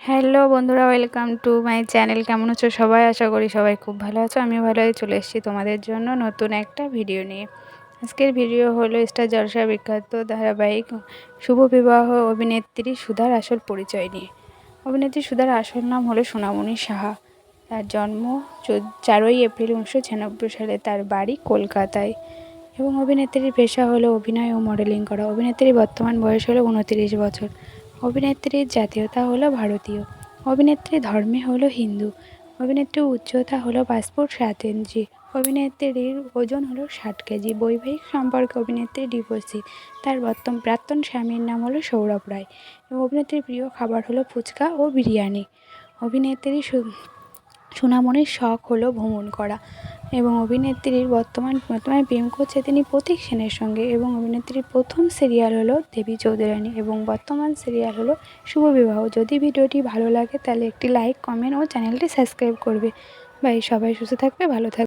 Hello বন্ধুরা, welcome to my channel. কেমন আছো সবাই? আশা করি সবাই খুব ভালো আছো। আমিও ভালো চলে এসেছি তোমাদের জন্য নতুন একটা ভিডিও নিয়ে। আজকের ভিডিও হলো স্টার জলসার বিখ্যাত ধারাবাহিক শুভ বিবাহ অভিনেত্রী সুধার আসল পরিচয় নিয়ে। অভিনেত্রী সুধার আসল নাম হলো সোনামণি সাহা। তার জন্ম 4ই এপ্রিল 1996 সালে। তার বাড়ি কলকাতায় এবং অভিনেত্রীর পেশা হলো অভিনয় ও মডেলিং করা। অভিনেত্রীর বর্তমান বয়স হলো 29 বছর। অভিনেত্রীর জাতীয়তা হলো ভারতীয়। অভিনেত্রীর ধর্মে হলো হিন্দু। অভিনেত্রীর উচ্চতা হলো 5 ফুট 7 ইঞ্চি। অভিনেত্রীর ওজন হলো 60 কেজি। বৈবাহিক সম্পর্কে অভিনেত্রী ডিভোর্সি। তার প্রাক্তন স্বামীর নাম হলো সৌরভ রায় এবং অভিনেত্রীর প্রিয় খাবার হলো ফুচকা ও বিরিয়ানি। অভিনেত্রী সোনামণির শখ হলো ভ্রমণ করা এবং অভিনেত্রীর বর্তমানে প্রেম করছে তিনি প্রতীক সেনের সঙ্গে এবং অভিনেত্রীর প্রথম সিরিয়াল হলো দেবী চৌধুরানী এবং বর্তমান সিরিয়াল হলো শুভ বিবাহ। যদি ভিডিওটি ভালো লাগে তাহলে একটি লাইক, কমেন্ট ও চ্যানেলটি সাবস্ক্রাইব করবে। বাই, সবাই সুস্থ থাকবে, ভালো থাকবে।